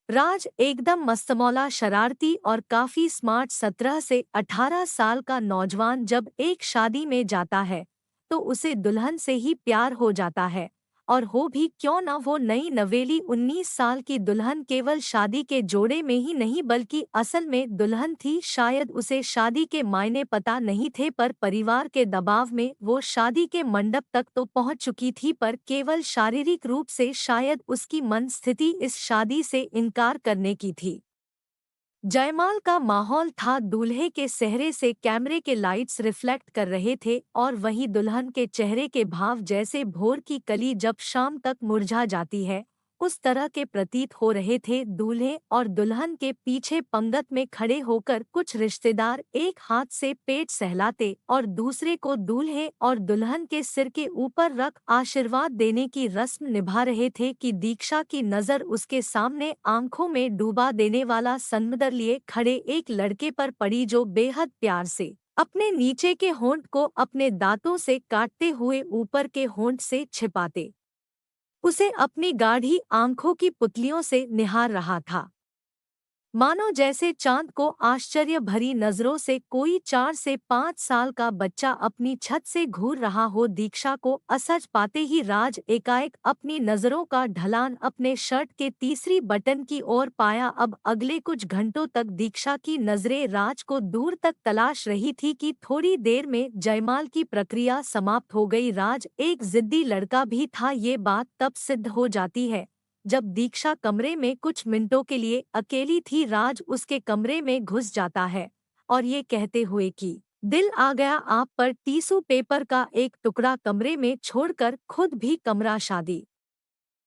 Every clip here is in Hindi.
राज एकदम मस्तमौला, शरारती और काफी स्मार्ट 17 से 18 साल का नौजवान जब एक शादी में जाता है तो उसे दुल्हन से ही प्यार हो जाता है। और हो भी क्यों न, वो नई नवेली 19 साल की दुल्हन केवल शादी के जोड़े में ही नहीं बल्कि असल में दुल्हन थी। शायद उसे शादी के मायने पता नहीं थे, पर परिवार के दबाव में वो शादी के मंडप तक तो पहुंच चुकी थी, पर केवल शारीरिक रूप से। शायद उसकी मन स्थिति इस शादी से इनकार करने की थी। जयमाल का माहौल था, दूल्हे के चेहरे से कैमरे के लाइट्स रिफ्लेक्ट कर रहे थे और वहीं दुल्हन के चेहरे के भाव जैसे भोर की कली जब शाम तक मुरझा जाती है, उस तरह के प्रतीत हो रहे थे। दूल्हे और दुल्हन के पीछे पंगत में खड़े होकर कुछ रिश्तेदार एक हाथ से पेट सहलाते और दूसरे को दूल्हे और दुल्हन के सिर के ऊपर रख आशीर्वाद देने की रस्म निभा रहे थे कि दीक्षा की नज़र उसके सामने आंखों में डूबा देने वाला सनमदर लिए खड़े एक लड़के पर पड़ी, जो बेहद प्यार से अपने नीचे के होंठ को अपने दांतों से काटते हुए ऊपर के होंठ से छिपाते उसे अपनी गाढ़ी आंखों की पुतलियों से निहार रहा था, मानो जैसे चांद को आश्चर्य भरी नजरों से कोई 4 से 5 साल का बच्चा अपनी छत से घूर रहा हो। दीक्षा को असज पाते ही राज एकाएक अपनी नजरों का ढलान अपने शर्ट के तीसरी बटन की ओर पाया। अब अगले कुछ घंटों तक दीक्षा की नजरें राज को दूर तक तलाश रही थी कि थोड़ी देर में जयमाल की प्रक्रिया समाप्त हो गई। राज एक जिद्दी लड़का भी था, ये बात तब सिद्ध हो जाती है जब दीक्षा कमरे में कुछ मिनटों के लिए अकेली थी। राज उसके कमरे में घुस जाता है और ये कहते हुए कि दिल आ गया आप पर, टिश्यू पेपर का एक टुकड़ा कमरे में छोड़कर खुद भी कमरा शादी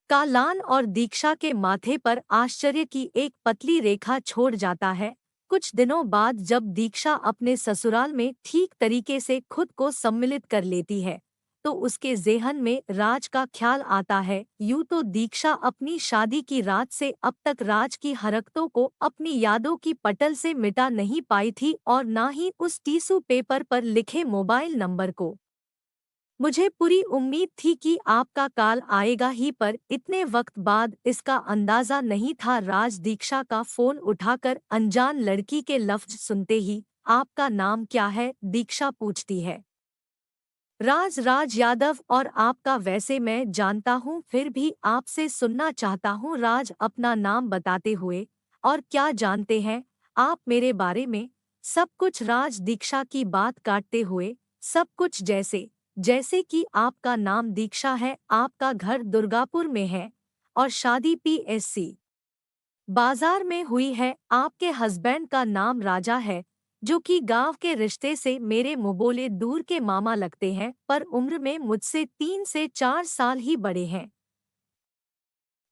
का लान और दीक्षा के माथे पर आश्चर्य की एक पतली रेखा छोड़ जाता है। कुछ दिनों बाद जब दीक्षा अपने ससुराल में ठीक तरीके से खुद को सम्मिलित कर लेती है तो उसके ज़ेहन में राज का ख्याल आता है। यूं तो दीक्षा अपनी शादी की रात से अब तक राज की हरकतों को अपनी यादों की पटल से मिटा नहीं पाई थी और ना ही उस टिश्यू पेपर पर लिखे मोबाइल नंबर को। मुझे पूरी उम्मीद थी कि आपका कॉल आएगा ही, पर इतने वक्त बाद इसका अंदाजा नहीं था। राज दीक्षा का फोन उठाकर अनजान लड़की के लफ्ज सुनते ही आपका नाम क्या है, दीक्षा पूछती है। राज राज यादव। और आपका? वैसे मैं जानता हूँ, फिर भी आपसे सुनना चाहता हूँ। राज अपना नाम बताते हुए। और क्या जानते हैं आप मेरे बारे में? सब कुछ। राज दीक्षा की बात काटते हुए। सब कुछ जैसे जैसे कि आपका नाम दीक्षा है, आपका घर दुर्गापुर में है और शादी PSC बाजार में हुई है, आपके हस्बैंड का नाम राजा है जो कि गांव के रिश्ते से मेरे मुंबोले दूर के मामा लगते हैं, पर उम्र में मुझसे 3 से 4 साल ही बड़े हैं।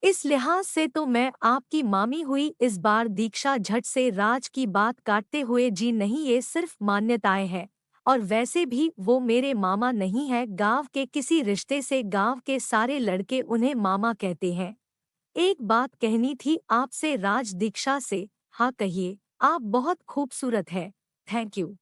इस लिहाज से तो मैं आपकी मामी हुई। इस बार दीक्षा झट से राज की बात काटते हुए, जी नहीं, ये सिर्फ मान्यताएं हैं और वैसे भी वो मेरे मामा नहीं है, गांव के किसी रिश्ते से। गांव के सारे लड़के उन्हें मामा कहते हैं। एक बात कहनी थी आपसे राज। दीक्षा से। हाँ कहिए। आप बहुत खूबसूरत है। Thank you.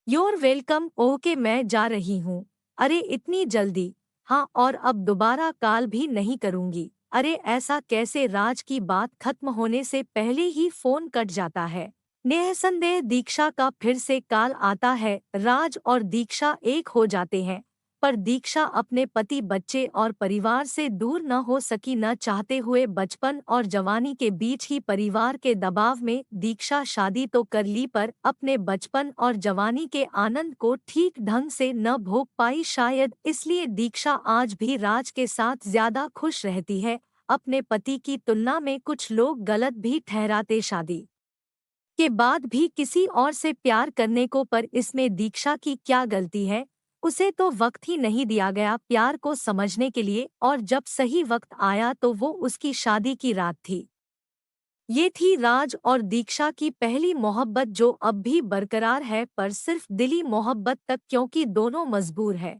Your welcome. Okay, मैं जा रही हूँ। अरे इतनी जल्दी? हाँ, और अब दोबारा कॉल भी नहीं करूँगी। अरे ऐसा कैसे? राज की बात खत्म होने से पहले ही फोन कट जाता है। निःसंदेह दीक्षा का फिर से कॉल आता है। राज और दीक्षा एक हो जाते हैं, पर दीक्षा अपने पति, बच्चे और परिवार से दूर न हो सकी। न चाहते हुए बचपन और जवानी के बीच ही परिवार के दबाव में दीक्षा शादी तो कर ली, पर अपने बचपन और जवानी के आनंद को ठीक ढंग से न भोग पाई। शायद इसलिए दीक्षा आज भी राज के साथ ज्यादा खुश रहती है। अपने पति की तुलना में कुछ लोग गलत भी ठहराते शादी के बाद भी किसी और से प्यार करने को, पर इसमें दीक्षा की क्या गलती है? उसे तो वक्त ही नहीं दिया गया प्यार को समझने के लिए, और जब सही वक्त आया तो वो उसकी शादी की रात थी। ये थी राज और दीक्षा की पहली मोहब्बत, जो अब भी बरकरार है, पर सिर्फ दिली मोहब्बत तक, क्योंकि दोनों मजबूर है।